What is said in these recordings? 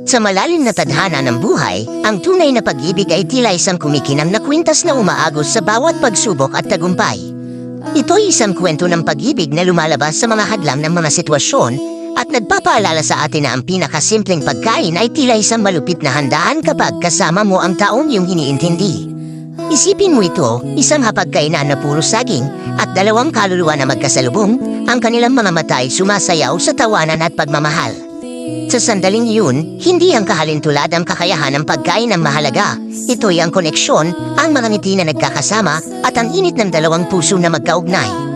Sa malalim na tadhana ng buhay, ang tunay na pag-ibig ay tila isang kumikinang na kwintas na umaagos sa bawat pagsubok at tagumpay. Ito ay isang kwento ng pag-ibig na lumalabas sa mga hadlang ng mga sitwasyon at nagpapaalala sa atin na ang pinakasimpleng pagkain ay tila isang malupit na handaan kapag kasama mo ang taong iyong iniintindi. Isipin mo ito, isang hapagkainan na puro saging at dalawang kaluluwa na magkasalubong, ang kanilang mga mata ay sumasayaw sa tawanan at pagmamahal. Sa sandaling iyon, hindi ang kahalintulad ang kakayahan ng pagkain ang mahalaga. Ito'y ang koneksyon, ang mga ngiti na nagkakasama, at ang init ng dalawang puso na magkaugnay.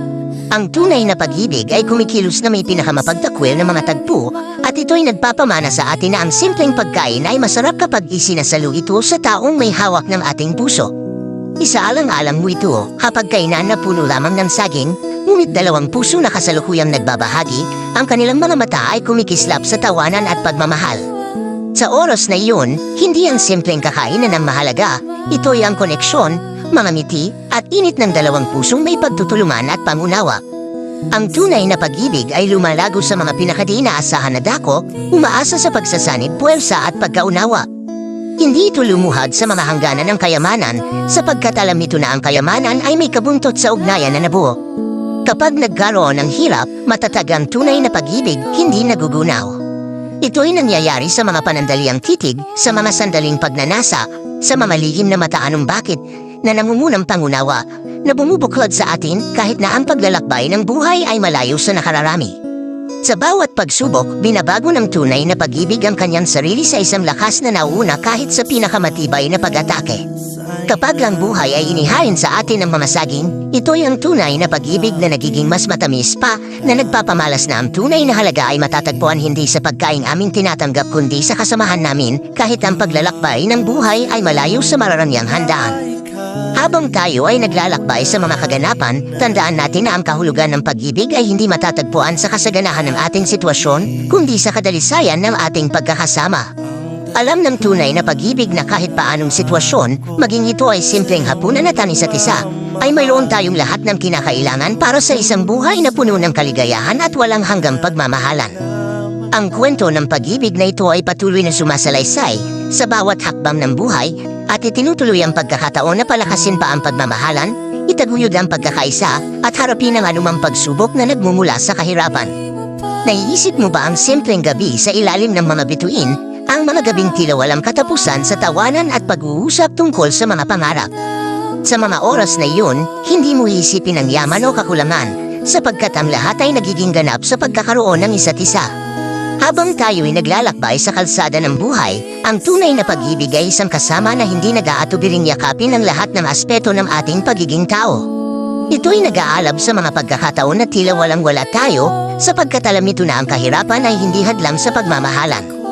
Ang tunay na pag-ibig ay kumikilos na may pinakamapagtakwil ng mga tagpo, at ito'y nagpapamana sa atin na ang simpleng pagkain ay masarap kapag isinasalo ito sa taong may hawak ng ating puso. Isaalang-alang mo ito, hapagkainan na puno lamang ng saging, ngunit dalawang puso na kasalukuyang nagbabahagi, ang kanilang mga mata ay kumikislap sa tawanan at pagmamahal. Sa oras na iyon, hindi ang simpleng kakainan ang mahalaga, ito'y ang koneksyon, mga ngiti, at init ng dalawang pusong may pagtutulungan at pangunawa. Ang tunay na pag-ibig ay lumalago sa mga pinakadi-inaasahan na dako, umaasa sa pagsasanib, puwersa at pagkaunawa. Hindi ito lumuhad sa mga hangganan ng kayamanan, sapagkat alam nito na ang kayamanan ay may kabuntot sa ugnayan na nabuo. Kapag nagkaroon ng hirap, matatag ang tunay na pag-ibig, hindi nagugunaw. Ito'y nangyayari sa mga panandaliang titig, sa mga sandaling pagnanasa, sa mga lihim na mataanong bakit, na nangungunang pangunawa, na bumubuklod sa atin kahit na ang paglalakbay ng buhay ay malayo sa nakararami. Sa bawat pagsubok, binabago ng tunay na pag-ibig ang kanyang sarili sa isang lakas na nauuna kahit sa pinakamatibay na pag-atake. Kapag ang buhay ay inihain sa atin ng mga saging, ito'y ang tunay na pag-ibig na nagiging mas matamis pa, na nagpapamalas na ang tunay na halaga ay matatagpuan hindi sa pagkaing aming tinatanggap kundi sa kasamahan namin kahit ang paglalakbay ng buhay ay malayo sa mararangyang handaan. Habang tayo ay naglalakbay sa mga kaganapan, tandaan natin na ang kahulugan ng pag-ibig ay hindi matatagpuan sa kasaganahan ng ating sitwasyon, kundi sa kadalisayan ng ating pagkakasama. Alam ng tunay na pag-ibig na kahit paanong sitwasyon, maging ito ay simpleng hapunan at isa't isa, ay mayroon tayong lahat ng kinakailangan para sa isang buhay na puno ng kaligayahan at walang hanggang pagmamahalan. Ang kwento ng pag-ibig na ito ay patuloy na sumasalaysay sa bawat hakbang ng buhay at itinutuloy ang pagkakataon na palakasin pa ang pagmamahalan, itaguyod ang pagkakaisa at harapin ang anumang pagsubok na nagmumula sa kahirapan. Naiisip mo ba ang simpleng gabi sa ilalim ng mga bituin, ang mga gabing tila walang katapusan sa tawanan at pag-uusap tungkol sa mga pangarap? Sa mga oras na iyon, hindi mo iisipin ang yaman o kakulangan, sapagkat ang lahat ay nagiging ganap sa pagkakaroon ng isa't isa. Habang tayo'y naglalakbay sa kalsada ng buhay, ang tunay na pag-ibig ay isang kasama na hindi nag-aatubiling yakapin ang lahat ng aspeto ng ating pagiging tao. Ito'y nag-aalab sa mga pagkakataon na tila walang-wala tayo, sapagkat alam nito na ang kahirapan ay hindi hadlang sa pagmamahalan.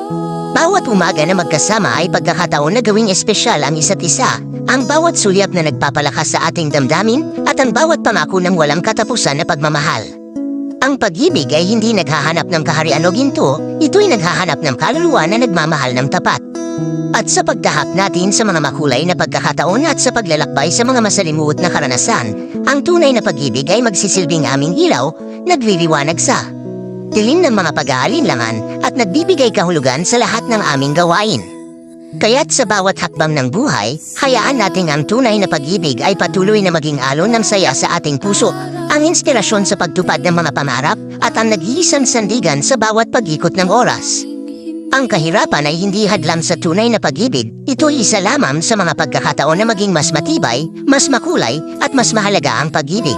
Bawat umaga na magkasama ay pagkakataon na gawing espesyal ang isa't isa, ang bawat sulyap na nagpapalakas sa ating damdamin, at ang bawat pangako ng walang katapusan na pagmamahal. Ang pag-ibig ay hindi naghahanap ng kaharian o ginto, ito'y naghahanap ng kaluluwa na nagmamahal ng tapat. At sa pagtahak natin sa mga makulay na pagkakataon at sa paglalakbay sa mga masalimuot na karanasan, ang tunay na pag-ibig ay magsisilbing aming ilaw, nagliliwanag sa dilim ng mga pag-aalinlangan at nagbibigay kahulugan sa lahat ng aming gawain. Kaya't sa bawat hakbang ng buhay, hayaan nating ang tunay na pag-ibig ay patuloy na maging alon ng saya sa ating puso, ang inspirasyon sa pagtupad ng mga pangarap at ang nag-iisang sandigan sa bawat pag-ikot ng oras. Ang kahirapan ay hindi hadlang sa tunay na pag-ibig, ito'y isa lamang sa mga pagkakataon na maging mas matibay, mas makulay at mas mahalaga ang pag-ibig.